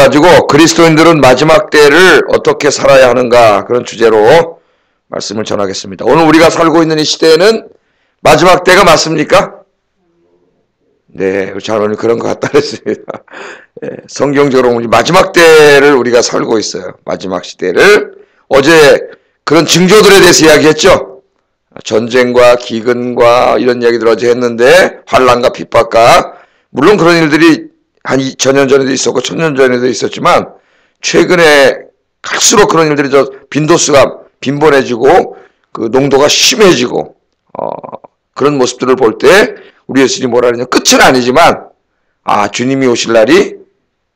가지고 그리스도인들은 마지막 때를 어떻게 살아야 하는가, 그런 주제로 말씀을 전하겠습니다. 오늘 우리가 살고 있는 이 시대에는 마지막 때가 맞습니까? 네, 잘 오늘 그런 것 같다 그랬습니다. 네, 성경적으로 마지막 때를 우리가 살고 있어요. 마지막 시대를. 어제 그런 징조들에 대해서 이야기했죠. 전쟁과 기근과 이런 이야기들 어제 했는데, 환난과 핍박과, 물론 그런 일들이 한 2000년 전에도 있었고 1000년 전에도 있었지만 최근에 갈수록 그런 일들이 빈도수가 빈번해지고 그 농도가 심해지고 그런 모습들을 볼 때 우리 예수님이 뭐라 그러냐, 끝은 아니지만 주님이 오실 날이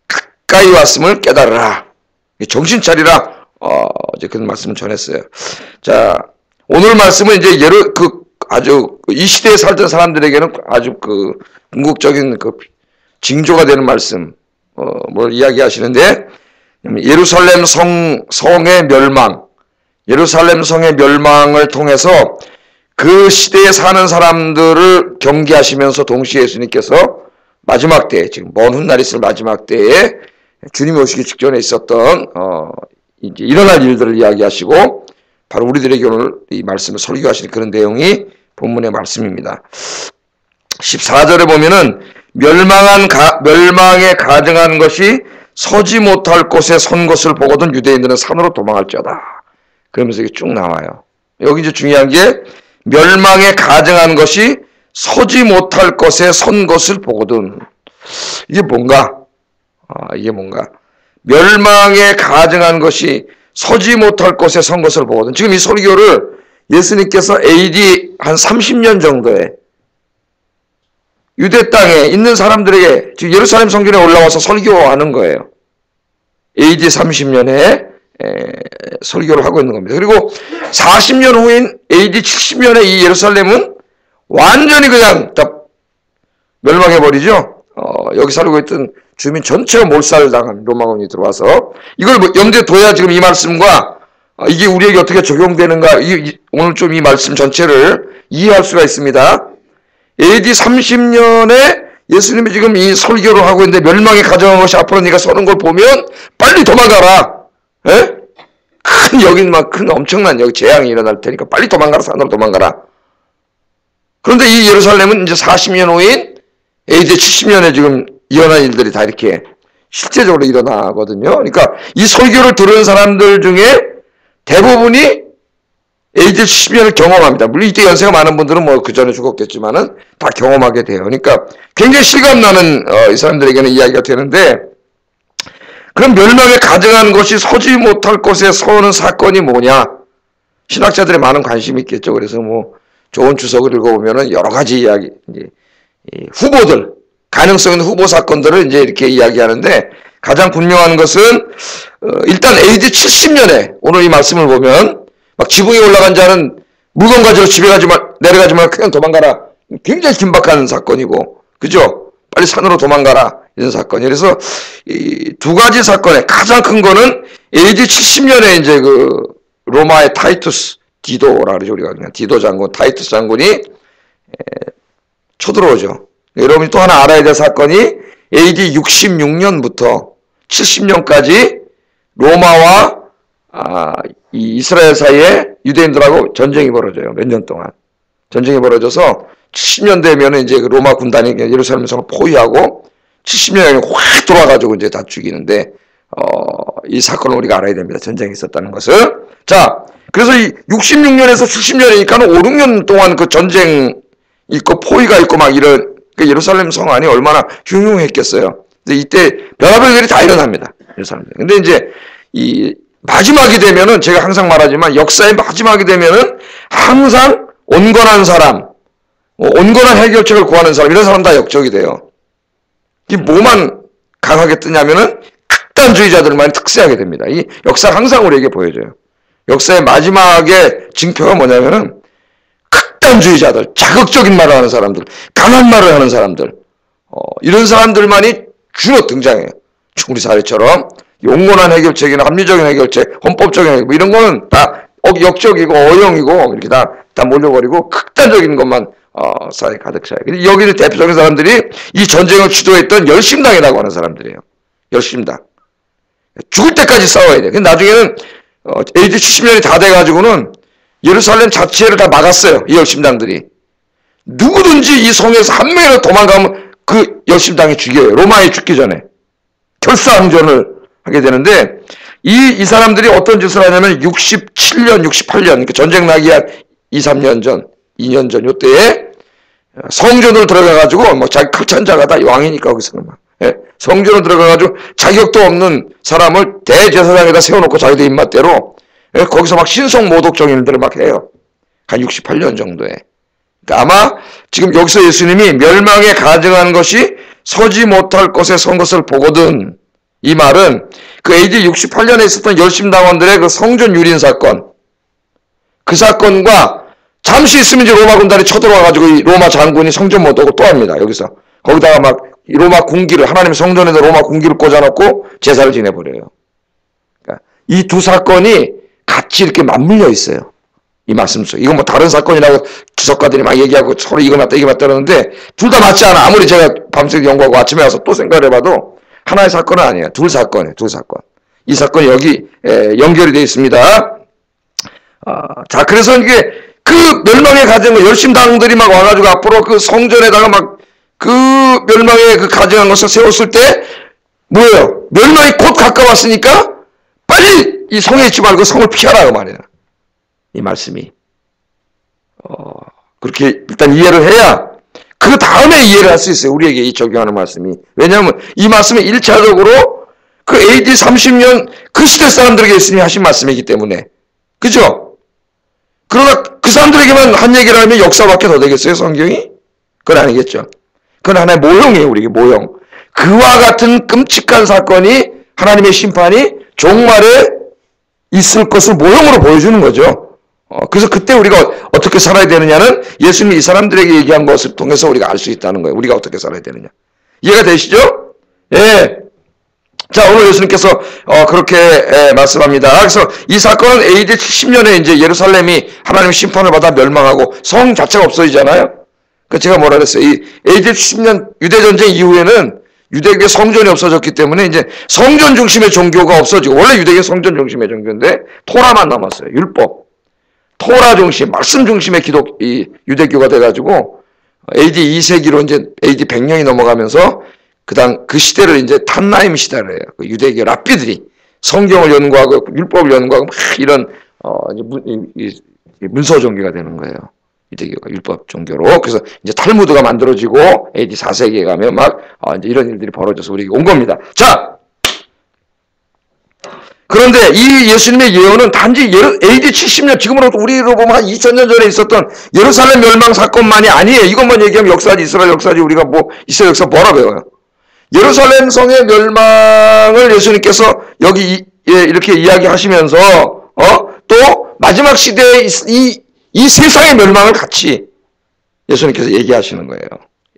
가까이 왔음을 깨달으라, 정신 차리라, 이제 그런 말씀을 전했어요. 자, 오늘 말씀은 이제 아주 이 시대에 살던 사람들에게는 아주 궁극적인 징조가 되는 말씀, 뭘 이야기하시는데, 예루살렘 성의 멸망, 예루살렘 성의 멸망을 통해서 그 시대에 사는 사람들을 경계하시면서 동시에 예수님께서 마지막 때에, 지금 먼 훗날 있을 마지막 때에 주님이 오시기 직전에 있었던 이제 일어날 일들을 이야기하시고, 바로 우리들에게 오늘 이 말씀을 설교하시는 그런 내용이 본문의 말씀입니다. 14절에 보면은 멸망에 가증한 것이 서지 못할 곳에 선 것을 보거든 유대인들은 산으로 도망할지어다. 그러면서 이게 쭉 나와요. 여기 이제 중요한 게, 멸망에 가증한 것이 서지 못할 곳에 선 것을 보거든. 이게 뭔가? 이게 뭔가? 멸망에 가증한 것이 서지 못할 곳에 선 것을 보거든. 지금 이 설교를 예수님께서 AD 한 30년 정도에 유대 땅에 있는 사람들에게, 지금 예루살렘 성전에 올라와서 설교하는 거예요. AD 30년에 설교를 하고 있는 겁니다. 그리고 40년 후인 AD 70년에 이 예루살렘은 완전히 그냥 다 멸망해버리죠. 여기 살고 있던 주민 전체가 몰살당한 로마군이 들어와서, 이걸 염두에 둬야 지금 이 말씀과 이게 우리에게 어떻게 적용되는가, 오늘 좀 이 말씀 전체를 이해할 수가 있습니다. AD 30년에 예수님이 지금 이 설교를 하고 있는데, 멸망에 가져간 것이 앞으로 네가 서는 걸 보면 빨리 도망가라. 에? 큰 엄청난 여기 재앙이 일어날 테니까 빨리 도망가라, 산으로 도망가라. 그런데 이 예루살렘은 이제 40년 후인 AD 70년에 지금 일어난 일들이 다 이렇게 실제적으로 일어나거든요. 그러니까 이 설교를 들은 사람들 중에 대부분이 AD 70년을 경험합니다. 물론 이때 연세가 많은 분들은 뭐 그 전에 죽었겠지만은 다 경험하게 돼요. 그러니까 굉장히 실감나는 이 사람들에게는 이야기가 되는데, 그럼 멸망에 가증한 것이 서지 못할 곳에 서는 사건이 뭐냐? 신학자들의 많은 관심이 있겠죠. 그래서 뭐 좋은 주석을 읽어보면은 여러 가지 이야기, 이제 후보들, 가능성 있는 후보 사건들을 이제 이렇게 이야기하는데, 가장 분명한 것은 일단 AD 70년에 오늘 이 말씀을 보면, 막 지붕에 올라간 자는 물건 가지고 집에 내려가지 말고 그냥 도망가라. 굉장히 긴박한 사건이고, 그죠? 빨리 산으로 도망가라. 이런 사건이. 그래서 이 두 가지 사건에 가장 큰 거는 AD 70년에 이제 로마의 타이투스 디도라 그러죠. 우리가 그냥 디도 장군, 타이투스 장군이 쳐들어오죠. 여러분이 또 하나 알아야 될 사건이 AD 66년부터 70년까지 로마와 이 이스라엘 사이에 유대인들하고 전쟁이 벌어져요. 몇 년 동안. 전쟁이 벌어져서 70년 되면 이제 로마 군단이 예루살렘 성을 포위하고 70년에 확 돌아가지고 이제 다 죽이는데, 이 사건을 우리가 알아야 됩니다. 전쟁이 있었다는 것을. 자, 그래서 이 66년에서 70년이니까는 5, 6년 동안 그 전쟁 있고 포위가 있고 막 이런, 그 예루살렘 성 안이 얼마나 흉흉했겠어요. 근데 이때 별의별 일이 다 일어납니다. 예루살렘. 근데 이제 이 마지막이 되면은, 제가 항상 말하지만 역사의 마지막이 되면은 항상 온건한 사람, 온건한 해결책을 구하는 사람, 이런 사람 다 역적이 돼요. 이 뭐만 강하게 뜨냐면은 극단주의자들만 특세하게 됩니다. 이 역사가 항상 우리에게 보여줘요. 역사의 마지막의 징표가 뭐냐면은 극단주의자들, 자극적인 말을 하는 사람들, 강한 말을 하는 사람들, 이런 사람들만이 주로 등장해요. 우리 사회처럼 용건한 해결책이나 합리적인 해결책, 헌법적인 해결책, 뭐 이런 거는 다 역적이고 어용이고 이렇게 다 몰려버리고 극단적인 것만 사회에 가득 차요. 근데 여기는 대표적인 사람들이 이 전쟁을 주도했던 열심당이라고 하는 사람들이에요. 열심당. 죽을 때까지 싸워야 돼. 근데 나중에는 AD 70년이 다 돼가지고는 예루살렘 자체를 다 막았어요. 이 열심당들이. 누구든지 이 성에서 한 명이라도 도망가면 그 열심당이 죽여요. 로마에 죽기 전에. 결사항전을 하게 되는데 이 사람들이 어떤 짓을 하냐면 67년, 68년 그러니까 전쟁 나기 한 2, 3년 전, 2년 전 요때에 성전으로 들어가가지고 뭐 자기 칼찬자가 다 왕이니까 거기서는 막 성전으로 들어가가지고 자격도 없는 사람을 대제사장에다 세워놓고 자기들 입맛대로 거기서 막 신성 모독 정인들을 막 해요. 한 68년 정도에. 그러니까 아마 지금 여기서 예수님이 멸망에 가증한 것이 서지 못할 것에 선 것을 보거든. 이 말은 그 AD 68년에 있었던 열심당원들의 그 성전 유린 사건, 그 사건과 잠시 있으면 이제 로마 군단이 쳐들어와가지고 이 로마 장군이 성전 못 오고 또 합니다. 여기서. 거기다가 막 로마 군기를, 하나님의 성전에다 로마 군기를 꽂아놓고 제사를 지내버려요. 그러니까 이 두 사건이 같이 이렇게 맞물려 있어요. 이 말씀 속에. 이건 뭐 다른 사건이라고 주석가들이 막 얘기하고 서로 이거 맞다 이거 맞다 그러는데 둘 다 맞지 않아. 아무리 제가 밤새 연구하고 아침에 와서 또 생각을 해봐도 하나의 사건은 아니에요. 둘 사건이에요. 둘 사건. 이 사건이 여기 연결이 되어 있습니다. 자, 그래서 이게 그 멸망의 가정을 열심당들이 막 와가지고 앞으로 그 성전에다가 막 그 멸망의 그 가정한 것을 세웠을 때 뭐예요? 멸망이 곧 가까웠으니까 빨리 이 성에 있지 말고 성을 피하라고 말이야. 이 말씀이. 그렇게 일단 이해를 해야 그 다음에 이해를 할 수 있어요. 우리에게 이 적용하는 말씀이. 왜냐하면 이 말씀이 1차적으로 그 AD 30년 그 시대 사람들에게 예수님이 하신 말씀이기 때문에. 그죠? 그러나 그 사람들에게만 한 얘기를 하면 역사밖에 더 되겠어요, 성경이? 그건 아니겠죠. 그건 하나의 모형이에요, 우리에게 모형. 그와 같은 끔찍한 사건이 하나님의 심판이 종말에 있을 것을 모형으로 보여주는 거죠. 그래서 그때 우리가 어떻게 살아야 되느냐는 예수님이 이 사람들에게 얘기한 것을 통해서 우리가 알 수 있다는 거예요. 우리가 어떻게 살아야 되느냐. 이해가 되시죠? 예. 자, 오늘 예수님께서 그렇게 말씀합니다. 그래서 이 사건은 AD 70년에 이제 예루살렘이 하나님의 심판을 받아 멸망하고 성 자체가 없어지잖아요. 그 제가 뭐라 그랬어요? 이 AD 70년 유대 전쟁 이후에는 유대교의 성전이 없어졌기 때문에 이제 성전 중심의 종교가 없어지고 원래 유대교의 성전 중심의 종교인데 토라만 남았어요. 율법. 토라 중심, 말씀 중심의 이 유대교가 돼가지고 AD 2세기로 이제 AD 100년이 넘어가면서 그 시대를 이제 탄나임 시대를 해요. 그 유대교 랍비들이 성경을 연구하고 율법을 연구하고 막 이런 문서 종교가 되는 거예요. 유대교가 율법 종교로. 그래서 이제 탈무드가 만들어지고 AD 4세기에 가면 막 이제 이런 일들이 벌어져서 우리에게 온 겁니다. 자, 그런데 이 예수님의 예언은 단지 AD 70년, 지금으로부터 우리로 보면 한 2000년 전에 있었던 예루살렘 멸망 사건만이 아니에요. 이것만 얘기하면 역사지, 이스라엘 역사지, 우리가 뭐 이스라엘 역사 뭐라 배워요. 예루살렘 성의 멸망을 예수님께서 여기 이렇게 이야기하시면서 또 마지막 시대의 이 세상의 멸망을 같이 예수님께서 얘기하시는 거예요.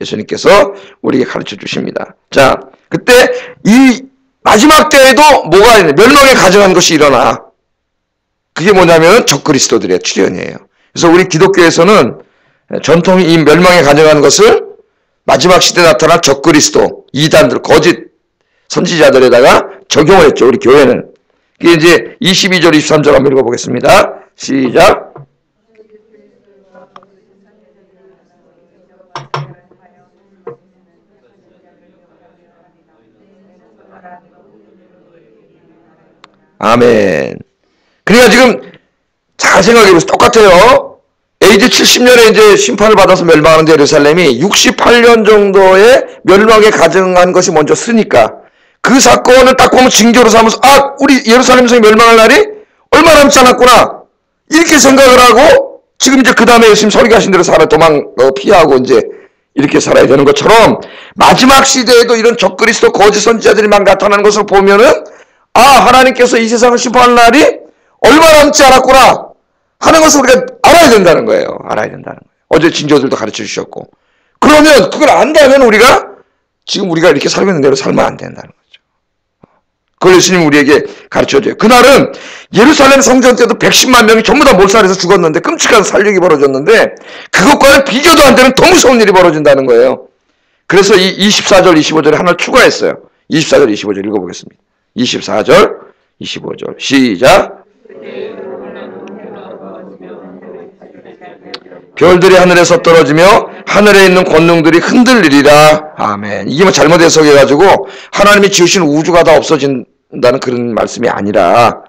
예수님께서 우리에게 가르쳐 주십니다. 자, 그때 이 마지막 때에도 뭐가 있냐? 멸망에 가증한 것이 일어나. 그게 뭐냐면 적그리스도들의 출현이에요. 그래서 우리 기독교에서는 전통이 이 멸망에 가증한 것을 마지막 시대에 나타난 적그리스도, 이단들, 거짓 선지자들에다가 적용을 했죠. 우리 교회는. 이게 이제 22절, 23절 한번 읽어보겠습니다. 시작. 아멘. 그러니까 지금 잘 생각해보세요. 똑같아요. AD 70년에 이제 심판을 받아서 멸망하는 예루살렘이 68년 정도의 멸망에 가증한 것이 먼저 쓰니까 그 사건을 딱 보면 징조로 삼아서 우리 예루살렘 성이 멸망할 날이 얼마 남지 않았구나. 이렇게 생각을 하고 지금 이제 그 다음에 예수님 설교하신 대로 피하고 이제 이렇게 살아야 되는 것처럼 마지막 시대에도 이런 적그리스도 거짓 선지자들이 막 나타나는 것을 보면은 하나님께서 이 세상을 심판할 날이 얼마 남지 않았구나 하는 것을 우리가 알아야 된다는 거예요. 알아야 된다는 거예요. 어제 징조들도 가르쳐 주셨고. 그러면 그걸 안다면 우리가 지금 우리가 이렇게 살고 있는 대로 살면 안 된다는 거죠. 그걸 예수님 우리에게 가르쳐줘요. 그날은 예루살렘 성전 때도 110만 명이 전부 다 몰살해서 죽었는데 끔찍한 살육이 벌어졌는데 그것과는 비교도 안 되는 더 무서운 일이 벌어진다는 거예요. 그래서 이 24절 25절에 하나를 추가했어요. 24절 25절 읽어보겠습니다. 24절, 25절. 시작. 별들이 하늘에서 떨어지며 하늘에 있는 권능들이 흔들리리라. 아멘. 이게 뭐 잘못 해석해가지고 하나님이 지으신 우주가 다 없어진다는 그런 말씀이 아니라,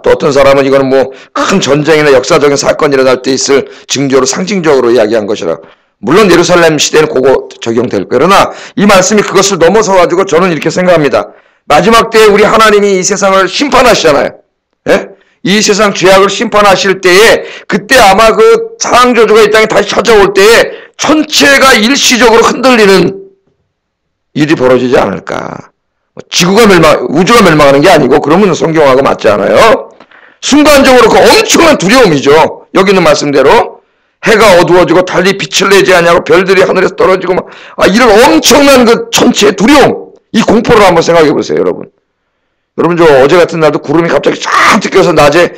또 어떤 사람은 이거는 뭐 큰 전쟁이나 역사적인 사건이 일어날 때 있을 징조로 상징적으로 이야기한 것이라. 물론 예루살렘 시대는 그거 적용될 거예요. 그러나 이 말씀이 그것을 넘어서가지고 저는 이렇게 생각합니다. 마지막 때에 우리 하나님이 이 세상을 심판하시잖아요. 예? 이 세상 죄악을 심판하실 때에 그때 아마 그 창조주가 이 땅에 다시 찾아올 때에 전체가 일시적으로 흔들리는 일이 벌어지지 않을까. 지구가 우주가 멸망하는 게 아니고 그러면 성경하고 맞지 않아요. 순간적으로 그 엄청난 두려움이죠. 여기 있는 말씀대로 해가 어두워지고 달리 빛을 내지 않냐고 별들이 하늘에서 떨어지고 막 이런 엄청난 그 천체의 두려움, 이 공포를 한번 생각해 보세요, 여러분. 여러분, 저 어제 같은 날도 구름이 갑자기 쫙 껴서 낮에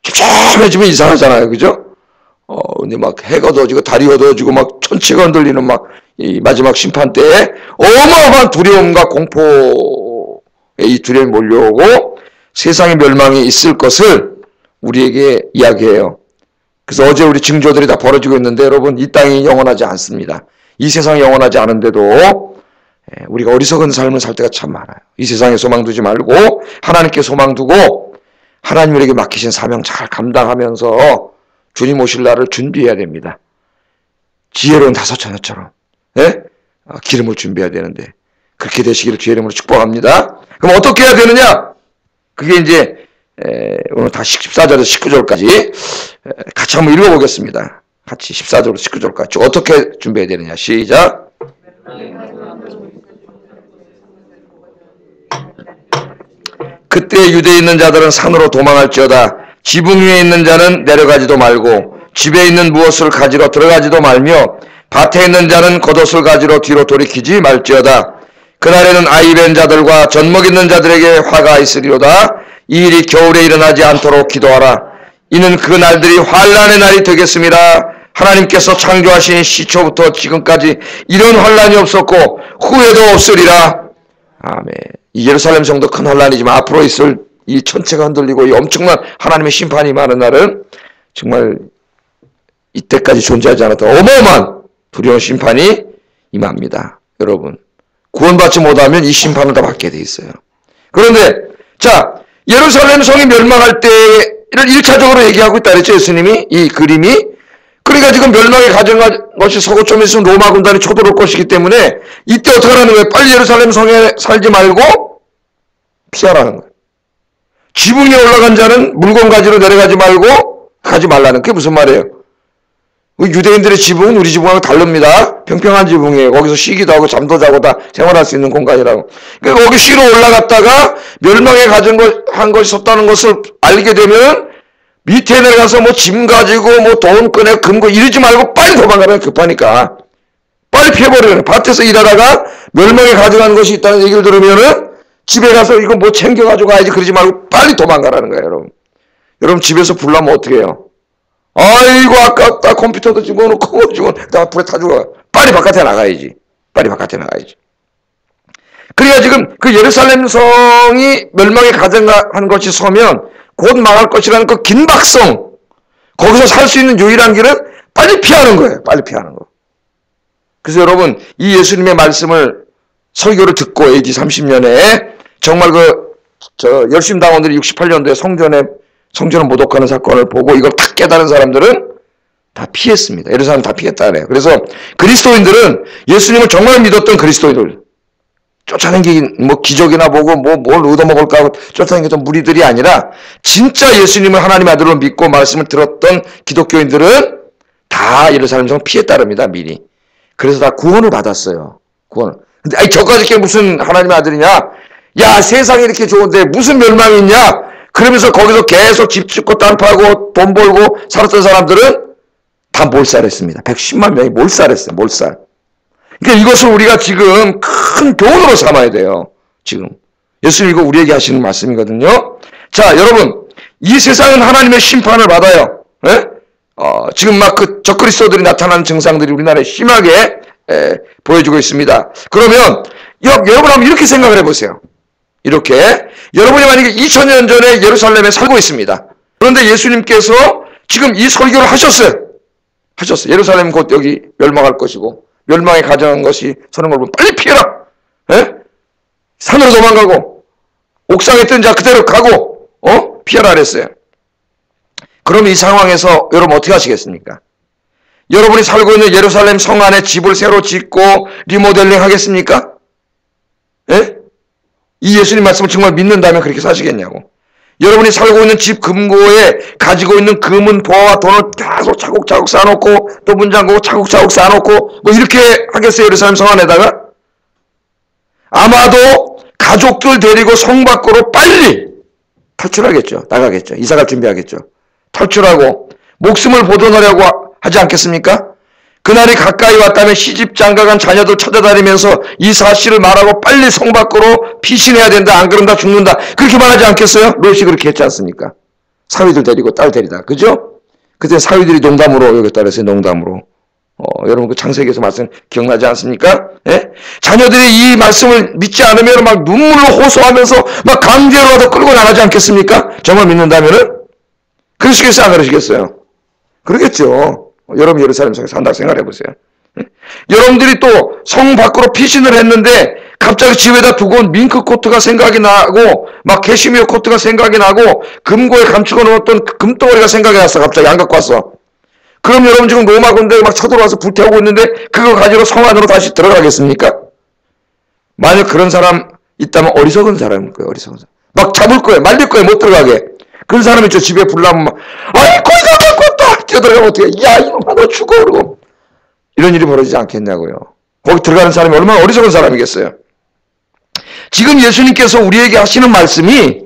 촘촘해지면 이상하잖아요. 그죠? 근데 막 해가 어두워지고 달이 어두워지고 막 천체가 흔들리는 막 이 마지막 심판 때에 어마어마한 두려움과 공포의 이 두려움이 몰려오고 세상의 멸망이 있을 것을 우리에게 이야기해요. 그래서 어제 우리 징조들이 다 벌어지고 있는데 여러분, 이 땅이 영원하지 않습니다. 이 세상이 영원하지 않은데도 우리가 어리석은 삶을 살 때가 참 많아요. 이 세상에 소망 두지 말고 하나님께 소망 두고 하나님 우리에게 맡기신 사명 잘 감당하면서 주님 오실 날을 준비해야 됩니다. 지혜로운 다섯 처녀처럼 기름을 준비해야 되는데 그렇게 되시기를 주의 이름으로 축복합니다. 그럼 어떻게 해야 되느냐? 그게 이제 오늘 다 14절에서 19절까지 같이 한번 읽어보겠습니다. 같이 14절부터 19절까지 어떻게 준비해야 되느냐? 시작. 그때 유대에 있는 자들은 산으로 도망할지어다. 지붕 위에 있는 자는 내려가지도 말고 집에 있는 무엇을 가지러 들어가지도 말며 밭에 있는 자는 겉옷을 가지러 뒤로 돌이키지 말지어다. 그날에는 아이 뵌 자들과 젖먹 있는 자들에게 화가 있으리로다. 이 일이 겨울에 일어나지 않도록 기도하라. 이는 그 날들이 환난의 날이 되겠습니다. 하나님께서 창조하신 시초부터 지금까지 이런 환난이 없었고 후에도 없으리라. 아멘. 이 예루살렘 성도 큰 환난이지만 앞으로 있을 이 천체가 흔들리고 이 엄청난 하나님의 심판이 임하는 날은 정말 이때까지 존재하지 않았던 어마어마한 두려운 심판이 임합니다. 여러분, 구원받지 못하면 이 심판을 다 받게 돼 있어요. 그런데 자, 예루살렘 성이 멸망할 때를 1차적으로 얘기하고 있다 그랬죠, 예수님이. 이 그림이. 그러니까 지금 멸망에 가져간 것이 서고 좀 있으면 로마 군단이 쳐들어올 것이기 때문에 이때 어떻게 하라는 거예요? 빨리 예루살렘 성에 살지 말고 피하라는 거예요. 지붕 위에 올라간 자는 물건 가지러 내려가지 말고 가지 말라는, 그게 무슨 말이에요? 유대인들의 지붕은 우리 지붕하고 다릅니다. 평평한 지붕이에요. 거기서 쉬기도 하고 잠도 자고 다 생활할 수 있는 공간이라고. 그러니까 거기 쉬러 올라갔다가 멸망에 한 것이 섰다는 것을 알게 되면 밑에 내려가서 뭐 짐 가지고 뭐 돈 꺼내 금고 이러지 말고 빨리 도망가라. 급하니까 빨리 피해버리는. 밭에서 일하다가 멸망에 가져간 것이 있다는 얘기를 들으면은 집에 가서 이거 뭐 챙겨가지고 가야지 그러지 말고 빨리 도망가라는 거예요, 여러분. 여러분 집에서 불나면 어떻게 해요? 아이고 아깝다. 컴퓨터도 집어넣고 뭐 집어넣고 다 불에 타 죽어. 빨리 바깥에 나가야지. 빨리 바깥에 나가야지. 그러니까 지금 그 예루살렘 성이 멸망에 가져간 것이 서면 곧 망할 것이라는 그 긴박성, 거기서 살 수 있는 유일한 길은 빨리 피하는 거예요. 빨리 피하는 거. 그래서 여러분, 이 예수님의 말씀을 설교를 듣고 AD 30년에 정말 열심당원들이 68년도에 성전을 모독하는 사건을 보고 이걸 탁 깨달은 사람들은 다 피했습니다. 예루살렘 다 피했다 그래요. 그래서 그리스도인들은 예수님을 정말 믿었던 그리스도인들, 쫓아다니기 뭐 기적이나 보고 뭘 얻어먹을까 하고 쫓아다니던 무리들이 아니라 진짜 예수님을 하나님의 아들로 믿고 말씀을 들었던 기독교인들은 다 예루살렘 성 피했다릅니다. 미리. 그래서 다 구원을 받았어요. 구원을. 근데 저까지 게 무슨 하나님의 아들이냐? 야, 세상이 이렇게 좋은데 무슨 멸망이 있냐? 그러면서 거기서 계속 집 짓고 땅 파고 돈 벌고 살았던 사람들은 다 몰살했습니다. 110만 명이 몰살했어요. 몰살. 그러니까 이것을 우리가 지금 큰 교훈으로 삼아야 돼요. 지금. 예수님 이거 우리에게 하시는 말씀이거든요. 자, 여러분. 이 세상은 하나님의 심판을 받아요. 예? 지금 막 그 적그리스도들이 나타나는 증상들이 우리나라에 심하게 보여주고 있습니다. 그러면 여러분 한번 이렇게 생각을 해보세요. 이렇게 여러분이 만약에 2000년 전에 예루살렘에 살고 있습니다. 그런데 예수님께서 지금 이 설교를 하셨어요. 예루살렘 곧 여기 멸망할 것이고 멸망에 가정한 것이 서는 걸 보면 빨리 피해라. 에? 산으로 도망가고 옥상에 뜬 자 그대로 가고 피해라 그랬어요. 그럼 이 상황에서 여러분 어떻게 하시겠습니까? 여러분이 살고 있는 예루살렘 성 안에 집을 새로 짓고 리모델링 하겠습니까? 에? 이 예수님 말씀을 정말 믿는다면 그렇게 사시겠냐고. 여러분이 살고 있는 집 금고에 가지고 있는 금은 보화와 돈을 계속 차곡차곡 쌓아놓고 또 문장고 차곡차곡 쌓아놓고 뭐 이렇게 하겠어요? 예루살렘 성 안에다가? 아마도 가족들 데리고 성 밖으로 빨리 탈출하겠죠. 나가겠죠. 이사갈 준비하겠죠. 탈출하고 목숨을 보존하려고 하지 않겠습니까? 그날이 가까이 왔다면 시집 장가간 자녀들 찾아다니면서 이 사실을 말하고 빨리 성 밖으로 피신해야 된다. 안 그런다 죽는다. 그렇게 말하지 않겠어요? 롯이 그렇게 했지 않습니까? 사위들 데리고 딸 데리다. 그죠? 그때 사위들이 농담으로 여기 따라서 농담으로. 여러분 그 창세기에서 말씀 기억나지 않습니까? 예? 자녀들이 이 말씀을 믿지 않으면 막 눈물로 호소하면서 막 강제로라도 끌고 나가지 않겠습니까? 정말 믿는다면은? 그러시겠어요? 안 그러시겠어요? 그러겠죠. 여러분 예루살렘 성에 산다고 생각해 보세요. 여러분들이 또 성 밖으로 피신을 했는데 갑자기 집에다 두고 온 밍크 코트가 생각이 나고 막 캐시미어 코트가 생각이 나고 금고에 감추고 놓았던 금덩어리가 생각이 났어. 갑자기 안 갖고 왔어. 그럼 여러분 지금 로마 군대가 막 쳐들어와서 불태우고 있는데 그거 가지고 성 안으로 다시 들어가겠습니까? 만약 그런 사람 있다면 어리석은 사람일 거예요. 어리석은 사람. 막 잡을 거예요. 말릴 거예요. 못 들어가게. 그런 사람이 저 집에 불나면 막 아이 거기가 갖고 딱 뛰어들어가면 어떻게 야 이놈아 너 죽어 그러고 이런 일이 벌어지지 않겠냐고요. 거기 들어가는 사람이 얼마나 어리석은 사람이겠어요. 지금 예수님께서 우리에게 하시는 말씀이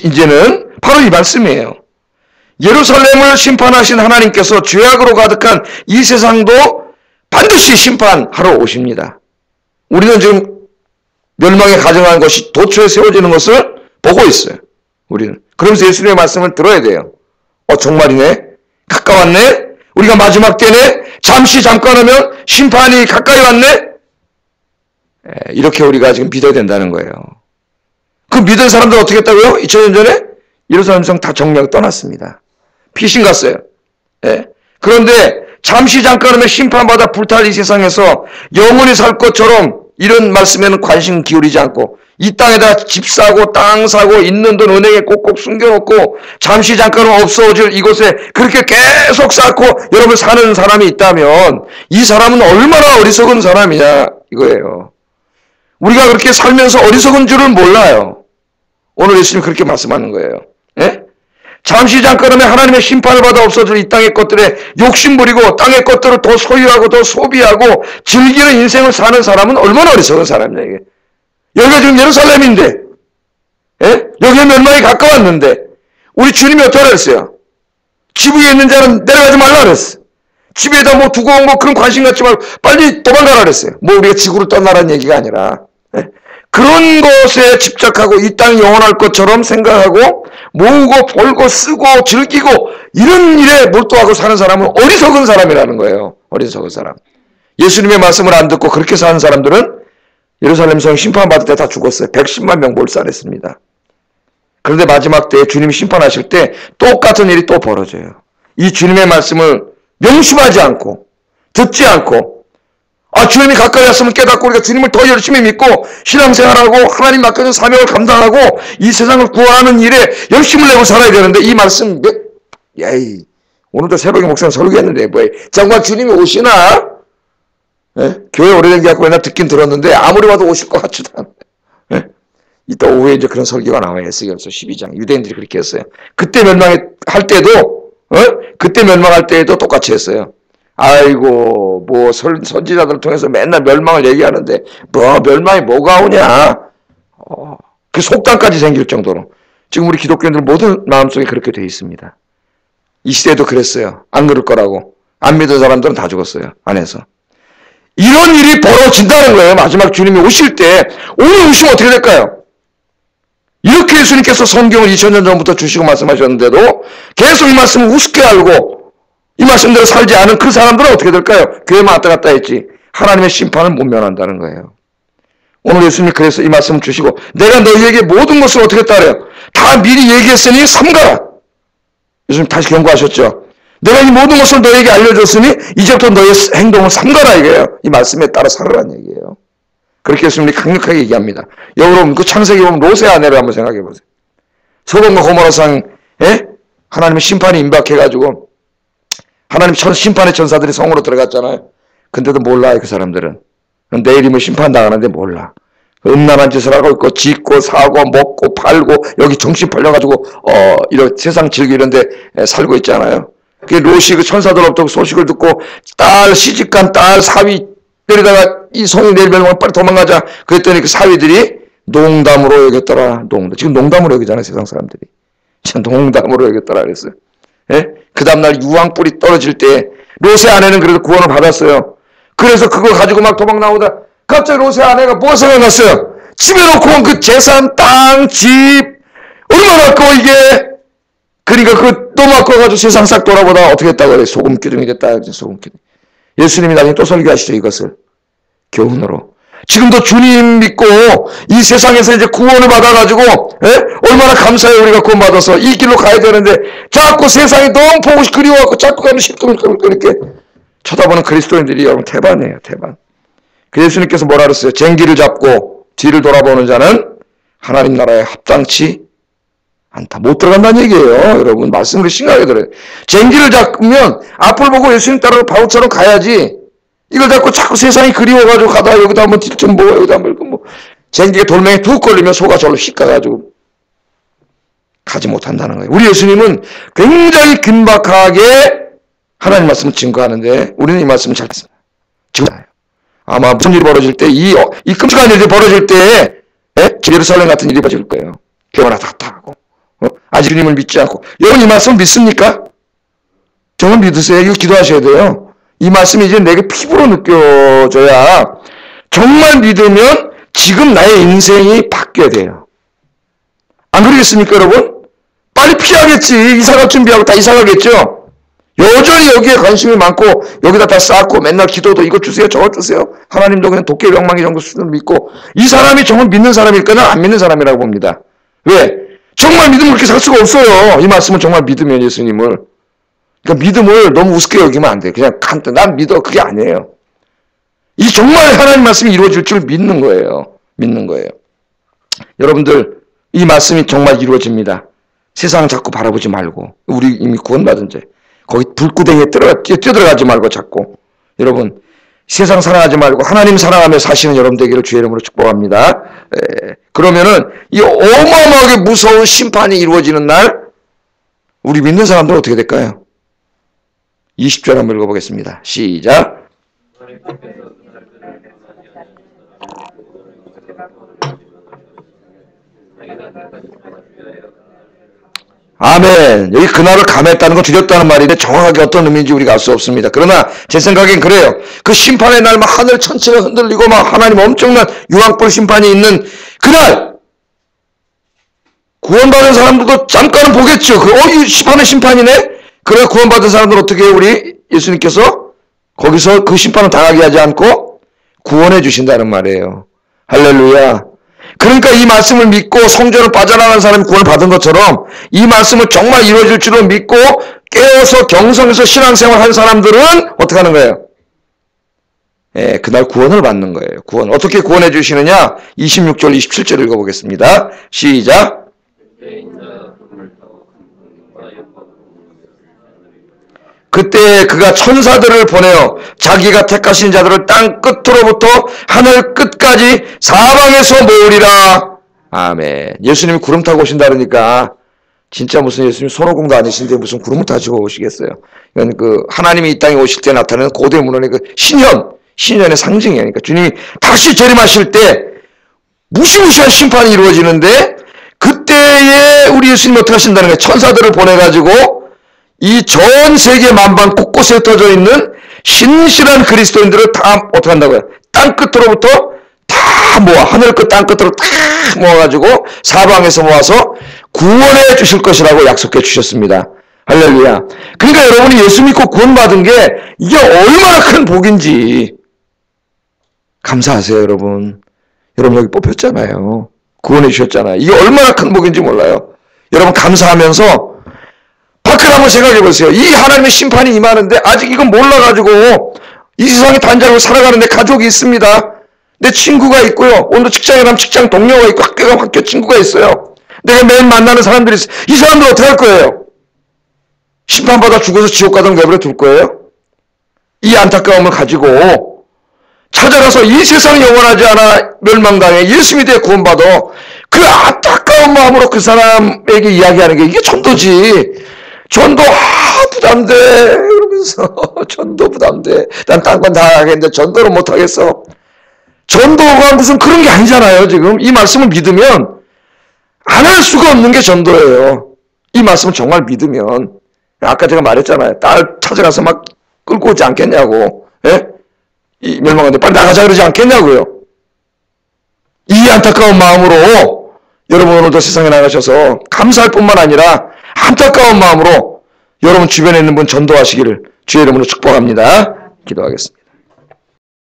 이제는 바로 이 말씀이에요. 예루살렘을 심판하신 하나님께서 죄악으로 가득한 이 세상도 반드시 심판하러 오십니다. 우리는 지금 멸망에 가정한 것이 도처에 세워지는 것을 보고 있어요. 우리는. 그러면서 예수님의 말씀을 들어야 돼요. 정말이네. 가까웠네. 우리가 마지막 때네. 잠깐 하면 심판이 가까이 왔네. 이렇게 우리가 지금 믿어야 된다는 거예요. 그 믿은 사람들 어떻게 했다고요? 2000년 전에 예루살렘 성 다 정리하고 떠났습니다. 피신 갔어요. 그런데 잠깐 하면 심판받아 불탈 이 세상에서 영원히 살 것처럼 이런 말씀에는 관심 기울이지 않고 이 땅에다 집 사고 땅 사고 있는 돈 은행에 꼭꼭 숨겨놓고 잠깐 없어질 이곳에 그렇게 계속 쌓고 여러분 사는 사람이 있다면 이 사람은 얼마나 어리석은 사람이냐 이거예요. 우리가 그렇게 살면서 어리석은 줄을 몰라요. 오늘 예수님 그렇게 말씀하는 거예요. 잠깐 하면 하나님의 심판을 받아 없어질 이 땅의 것들에 욕심부리고 땅의 것들을 더 소유하고 더 소비하고 즐기는 인생을 사는 사람은 얼마나 어리석은 사람이냐 이게. 여기가 지금 예루살렘인데 여기에 멸망이 가까웠는데 우리 주님이 어떻게 그랬어요? 집 위에 있는 자는 내려가지 말라 그랬어. 집에다 뭐 두고 온 거 그런 관심 갖지 말고 빨리 도망가라 그랬어요. 뭐 우리가 지구를 떠나라는 얘기가 아니라 그런 것에 집착하고 이 땅이 영원할 것처럼 생각하고 모으고 벌고 쓰고 즐기고 이런 일에 몰두하고 사는 사람은 어리석은 사람이라는 거예요. 어리석은 사람. 예수님의 말씀을 안 듣고 그렇게 사는 사람들은 예루살렘 성 심판받을 때 다 죽었어요. 110만 명 몰살했습니다. 그런데 마지막 때에 주님이 심판하실 때 똑같은 일이 또 벌어져요. 이 주님의 말씀을 명심하지 않고 듣지 않고 주님이 가까이 왔으면 깨닫고 우리가 주님을 더 열심히 믿고 신앙생활하고 하나님 맡겨준 사명을 감당하고 이 세상을 구하는 일에 열심을 내고 살아야 되는데 이 말씀 오늘도 새벽에 목사님 설교했는데 정말 주님이 오시나? 교회 오래된 게 갖고 맨날 듣긴 들었는데 아무리 봐도 오실 것 같지도 않아요. 이따 오후에 이제 그런 설교가 나와요. 에스겔서 12장. 유대인들이 그렇게 했어요. 그때 멸망할 때에도 똑같이 했어요. 아이고, 뭐, 선지자들을 통해서 맨날 멸망을 얘기하는데, 멸망이 뭐가 오냐? 그 속담까지 생길 정도로. 지금 우리 기독교인들 모든 마음속에 그렇게 돼 있습니다. 이 시대도 그랬어요. 안 그럴 거라고. 안 믿은 사람들은 다 죽었어요. 안에서. 이런 일이 벌어진다는 거예요. 마지막 주님이 오실 때. 오늘 오시면 어떻게 될까요? 이렇게 예수님께서 성경을 2000년 전부터 주시고 말씀하셨는데도 계속 이 말씀을 우습게 알고 이 말씀대로 살지 않은 그 사람들은 어떻게 될까요? 교회만 왔다 갔다 했지. 하나님의 심판을 못 면한다는 거예요. 오늘 예수님이 그래서 이 말씀을 주시고 내가 너희에게 모든 것을 어떻게 따르요? 다 미리 얘기했으니 삼가라. 예수님 다시 경고하셨죠. 내가 이 모든 것을 너희에게 알려줬으니 이제부터 너희의 행동을 삼가라 이거예요. 이 말씀에 따라 살아라는 얘기예요. 그렇게 예수님이 강력하게 얘기합니다. 여러분 그 창세기 보면 롯의 아내를 한번 생각해 보세요. 소돔과 고모라상에 하나님의 심판이 임박해가지고 하나님 심판의 천사들이 성으로 들어갔잖아요. 근데도 몰라요 그 사람들은. 내일이면 심판당하는데 몰라. 음란한 짓을 하고 있고 짓고 사고 먹고 팔고 여기 정신 팔려가지고 이런 세상 즐기는데 살고 있잖아요. 그 롯이 그 천사들로부터 소식을 듣고 딸 시집간 딸 사위 때리다가 이 성이 내일 멸망 빨리 도망가자 그랬더니 그 사위들이 농담으로 여겼더라. 지금 농담으로 여기잖아요 세상 사람들이. 진짜 농담으로 여겼더라 그랬어요. 예? 그 다음날 유황불이 떨어질 때 롯의 아내는 그래도 구원을 받았어요. 그래서 그거 가지고 막 도망 나오다 갑자기 롯의 아내가 뭐가 생각났어요? 집에 놓고 온 그 재산, 땅, 집 얼마나 아까워 이게. 그러니까 그거 너무 아까워가지고 세상 싹 돌아보다가 어떻게 했다고 그래? 소금 기둥이 됐다. 소금 기둥. 예수님이 나중에 또 설교하시죠 이것을. 교훈으로. 지금도 주님 믿고 이 세상에서 이제 구원을 받아가지고 얼마나 감사해요. 우리가 구원받아서 이 길로 가야 되는데 자꾸 세상이 너무 보고 그리워갖고 자꾸 가면 시끌시끌 이렇게 쳐다보는 그리스도인들이 여러분 태반이에요. 태반. 그 예수님께서 뭐라 그랬어요? 쟁기를 잡고 뒤를 돌아보는 자는 하나님 나라에 합당치 않다. 못 들어간다는 얘기예요. 여러분 말씀을 심하게 들어요. 쟁기를 잡으면 앞을 보고 예수님 따라 바울처럼 가야지. 이걸 잡고 자꾸 세상이 그리워가지고 가다가 여기다 한번 딜 좀 보고 여기다 한번 뭐 쟁기가 돌멩이 툭 걸리면 소가 절로 휙 가가지고 가지 못한다는 거예요. 우리 예수님은 굉장히 긴박하게 하나님 말씀을 증거하는데 우리는 이 말씀을 잘 듣습니다. 지금 아마 무슨 일이 벌어질 때 이 끔찍한 일이 벌어질 때 예루살렘 같은 일이 벌어질 거예요. 교회나 다 타고 아직 주님을 믿지 않고. 여러분 이 말씀 믿습니까? 정말 믿으세요. 이거 기도하셔야 돼요. 이 말씀이 이제 내게 피부로 느껴져야 정말 믿으면 지금 나의 인생이 바뀌어야 돼요. 안 그러겠습니까 여러분? 빨리 피하겠지. 이사갈 준비하고 다 이사가겠죠. 여전히 여기에 관심이 많고 여기다 다 쌓고 맨날 기도도 이거 주세요 저거 주세요. 하나님도 그냥 도깨비 엉망이 정도 수준을 믿고 이 사람이 정말 믿는 사람일까나 안 믿는 사람이라고 봅니다. 왜? 정말 믿으면 그렇게 살 수가 없어요. 이 말씀은 정말 믿으면 예수님을. 그러니까 믿음을 너무 우습게 여기면 안 돼. 그냥 간단 난 믿어. 그게 아니에요. 이 정말 하나님 말씀이 이루어질 줄 믿는 거예요. 믿는 거예요. 여러분들 이 말씀이 정말 이루어집니다. 세상 자꾸 바라보지 말고 우리 이미 구원받은 자 거기 불구덩이에 뛰어들어가지 말고 자꾸 여러분 세상 사랑하지 말고 하나님 사랑하며 사시는 여러분 되기를 주의 이름으로 축복합니다. 그러면은 이 어마어마하게 무서운 심판이 이루어지는 날 우리 믿는 사람들은 어떻게 될까요? 20절 한번 읽어보겠습니다. 시작. 아멘. 여기 그날을 감했다는 건 드렸다는 말인데 정확하게 어떤 의미인지 우리가 알 수 없습니다. 그러나 제 생각엔 그래요. 그 심판의 날 막 하늘 천체가 흔들리고 막 하나님 엄청난 유황불 심판이 있는 그날 구원받은 사람들도 잠깐은 보겠죠. 이 심판의 심판이네. 그래 구원받은 사람들 어떻게 해요? 우리 예수님께서 거기서 그 심판을 당하게 하지 않고 구원해 주신다는 말이에요. 할렐루야. 그러니까 이 말씀을 믿고 성전을 빠져나가는 사람이 구원을 받은 것처럼 이 말씀을 정말 이루어질 줄로 믿고 깨어서 경성에서 신앙생활 한 사람들은 어떻게 하는 거예요? 그날 구원을 받는 거예요. 구원. 어떻게 구원해 주시느냐? 26절, 27절 읽어보겠습니다. 시작. 그때 그가 천사들을 보내어 자기가 택하신 자들을 땅 끝으로부터 하늘 끝까지 사방에서 모으리라. 아멘. 예수님이 구름 타고 오신다 그러니까 진짜 무슨 예수님 손오공도 아니신데 무슨 구름을 타시고 오시겠어요. 이건 그 하나님이 이 땅에 오실 때 나타나는 고대 문헌의 그 신년의 상징이에요. 그러니까 주님이 다시 재림하실 때 무시무시한 심판이 이루어지는데 그때에 우리 예수님이 어떻게 하신다는 거예요? 천사들을 보내가지고 이 전 세계 만방 곳곳에 흩어져 있는 신실한 그리스도인들을 다 어떻게 한다고요? 땅 끝으로부터 다 모아 하늘 끝 땅 끝으로 다 모아가지고 사방에서 모아서 구원해 주실 것이라고 약속해 주셨습니다. 할렐루야. 그러니까 여러분이 예수 믿고 구원받은 게 이게 얼마나 큰 복인지 감사하세요 여러분. 여러분 여기 뽑혔잖아요. 구원해 주셨잖아요. 이게 얼마나 큰 복인지 몰라요. 여러분 감사하면서 밖을 한번 생각해 보세요. 이 하나님의 심판이 임하는데 아직 이건 몰라가지고 이 세상에 단장으로 살아가는 내 가족이 있습니다. 내 친구가 있고요. 오늘도 직장에 가면 직장 동료가 있고 학교 가면 학교 친구가 있어요. 내가 매일 만나는 사람들이 있어요. 이 사람들 어떻게 할 거예요? 심판받아 죽어서 지옥 가든 내버려 둘 거예요? 이 안타까움을 가지고 찾아가서 이 세상이 영원하지 않아 멸망당해 예수님에 대해 구원받아 그 안타까운 마음으로 그 사람에게 이야기하는 게 이게 전도지. 전도 부담돼 이러면서 전도 부담돼. 난 딴 건 다 하겠는데 전도를 못 하겠어. 전도가 무슨 그런 게 아니잖아요. 지금 이 말씀을 믿으면 안 할 수가 없는 게 전도예요. 이 말씀을 정말 믿으면 아까 제가 말했잖아요. 딸 찾아가서 막 끌고 오지 않겠냐고. 예? 이 멸망한데 빨리 나가자 그러지 않겠냐고요. 이 안타까운 마음으로 여러분 오늘도 세상에 나가셔서 감사할 뿐만 아니라 안타까운 마음으로 여러분 주변에 있는 분 전도하시기를 주의 이름으로 축복합니다. 기도하겠습니다.